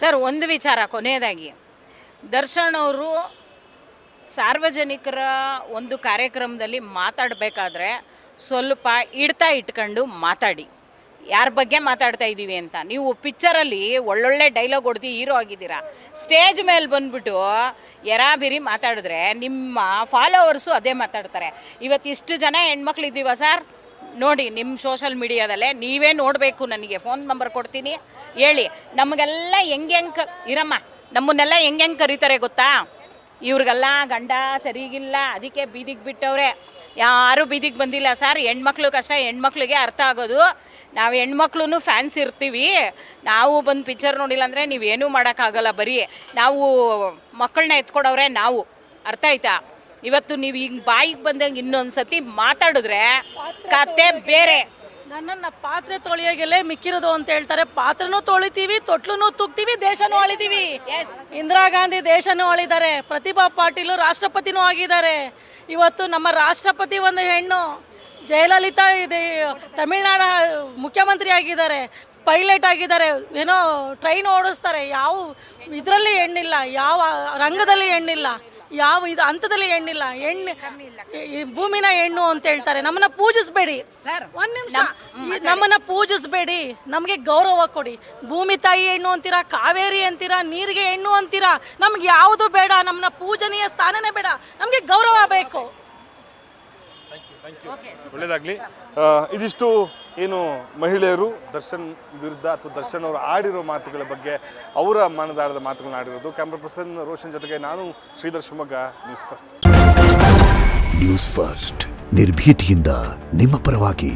Sir, ಒಂದು ವಿಚಾರ ಕೊನೆಯದಾಗಿ, ದರ್ಶನ್ ಅವರು ಸಾರ್ವಜನಿಕರ ಒಂದು ಕಾರ್ಯಕ್ರಮದಲ್ಲಿ ಮಾತಾಡಬೇಕಾದ್ರೆ ಸ್ವಲ್ಪ ಇಟ್ಕೊಂಡು ಮಾತಾಡಿ. ಯಾರ ಬಗ್ಗೆ ಮಾತಾಡ್ತಾ ಇದ್ದೀವಿ ಅಂತ. ನೀವು ಪಿಕ್ಚರಲ್ಲಿ ಒಳ್ಳೊಳ್ಳೆ ಡೈಲಾಗ್ ಹೊಡೆದು ಹೀರೋ ಆಗಿದ್ದೀರಾ, ಸ್ಟೇಜ್ ಮೇಲೆ ಬಂದ್ಬಿಟ್ಟು ಎರಾಬಿರಿ ಮಾತಾಡಿದ್ರೆ ನಿಮ್ಮ ಫಾಲೋವರ್ಸು ಅದೇ ಮಾತಾಡ್ತಾರೆ. ಇವತ್ತು ಇಷ್ಟು ಜನ ಹೆಣ್ಮಕ್ಳಿದ್ದೀವ ಸರ್, ನೋಡಿ ನಿಮ್ಮ ಸೋಷಲ್ ಮೀಡಿಯಾದಲ್ಲೇ ನೀವೇ ನೋಡಬೇಕು. ನನಗೆ ಫೋನ್ ನಂಬರ್ ಕೊಡ್ತೀನಿ, ಹೇಳಿ. ನಮಗೆಲ್ಲ ಹೆಂಗೆ ಇರಮ್ಮ, ನಮ್ಮನ್ನೆಲ್ಲ ಹೆಂಗೆ ಕರೀತಾರೆ ಗೊತ್ತಾ? ಇವ್ರಿಗೆಲ್ಲ ಗಂಡ ಸರಿಗಿಲ್ಲ, ಅದಕ್ಕೆ ಬೀದಿಗೆ ಬಿಟ್ಟವ್ರೆ. ಯಾರೂ ಬೀದಿಗೆ ಬಂದಿಲ್ಲ ಸರ್. ಹೆಣ್ಮಕ್ಳು ಕಷ್ಟ ಹೆಣ್ಮಕ್ಳಿಗೆ ಅರ್ಥ ಆಗೋದು. ನಾವು ಹೆಣ್ಮಕ್ಳು ಫ್ಯಾನ್ಸ್ ಇರ್ತೀವಿ. ನಾವು ಬಂದು ಪಿಕ್ಚರ್ ನೋಡಿಲ್ಲ ಅಂದರೆ ನೀವೇನೂ ಮಾಡೋಕ್ಕಾಗಲ್ಲ. ಬರೀ ನಾವು ಮಕ್ಕಳನ್ನ ಎತ್ಕೊಡೋರೆ ನಾವು, ಅರ್ಥ ಆಯ್ತಾ? ಇವತ್ತು ನೀವು ಹಿಂಗೆ ಬಾಯಿಗೆ ಬಂದಂಗೆ ಇನ್ನೊಂದು ಸತಿ ಮಾತಾಡಿದ್ರೆ ಕತೆ ಬೇರೆ. ನನ್ನನ್ನು ಪಾತ್ರೆ ತೊಳೆಯೋಗೆಲ್ಲೇ ಮಿಕ್ಕಿರೋದು ಅಂತ ಹೇಳ್ತಾರೆ. ಪಾತ್ರೆನೂ ತೊಳಿತೀವಿ, ತೊಟ್ಲೂ ತುಗ್ತೀವಿ, ದೇಶನೂ ಆಳಿದೀವಿ. ಇಂದಿರಾ ಗಾಂಧಿ ದೇಶನೂ ಆಳಿದ್ದಾರೆ, ಪ್ರತಿಭಾ ಪಾಟೀಲ್ ರಾಷ್ಟ್ರಪತಿನೂ ಆಗಿದ್ದಾರೆ. ಇವತ್ತು ನಮ್ಮ ರಾಷ್ಟ್ರಪತಿ ಒಂದು ಹೆಣ್ಣು, ಜಯಲಲಿತಾ ಇದೆ ತಮಿಳ್ನಾಡು ಮುಖ್ಯಮಂತ್ರಿ ಆಗಿದ್ದಾರೆ, ಪೈಲಟ್ ಆಗಿದ್ದಾರೆ, ಏನೋ ಟ್ರೈನ್ ಓಡಿಸ್ತಾರೆ. ಯಾವ ಇದರಲ್ಲಿ ಹೆಣ್ಣಿಲ್ಲ, ಯಾವ ರಂಗದಲ್ಲಿ ಹೆಣ್ಣಿಲ್ಲ, ಯಾವ ಇದು ಹಂತದಲ್ಲಿ ಹೆಣ್ಣಿಲ್ಲ. ಭೂಮಿನ ಹೆಣ್ಣು ಅಂತ ಹೇಳ್ತಾರೆ. ನಮ್ಮನ್ನ ಪೂಜಿಸ್ಬೇಡಿ, ಒಂದ್ ನಿಮಿಷ, ನಮ್ಮನ್ನ ಪೂಜಿಸ್ಬೇಡಿ, ನಮ್ಗೆ ಗೌರವ ಕೊಡಿ. ಭೂಮಿ ತಾಯಿ ಹೆಣ್ಣು ಅಂತೀರಾ, ಕಾವೇರಿ ಅಂತೀರಾ, ನೀರಿಗೆ ಹೆಣ್ಣು ಅಂತೀರಾ. ನಮ್ಗೆ ಯಾವುದು ಬೇಡ, ನಮ್ಮನ್ನ ಪೂಜನೀಯ ಸ್ಥಾನನೇ ಬೇಡ, ನಮ್ಗೆ ಗೌರವ ಬೇಕು. ಒಳ್ಳೇದಾಗ್ಲಿ. ಇದಿಷ್ಟು ಏನು ಮಹಿಳೆಯರು ದರ್ಶನ್ ವಿರುದ್ಧ ಅಥವಾ ದರ್ಶನ್ ಅವರು ಆಡಿರೋ ಮಾತುಗಳ ಬಗ್ಗೆ ಅವರ ಮನದಾಳದ ಮಾತುಗಳನ್ನ ಆಡಿರೋದು. ಕ್ಯಾಮ್ರಾ ಪರ್ಸನ್ ರೋಷನ್ ಜೊತೆಗೆ ನಾನು Shridhar Shivamogga, news first. News first ನಿರ್ಭೀತಿಯಿಂದ ನಿಮ್ಮ ಪರವಾಗಿ.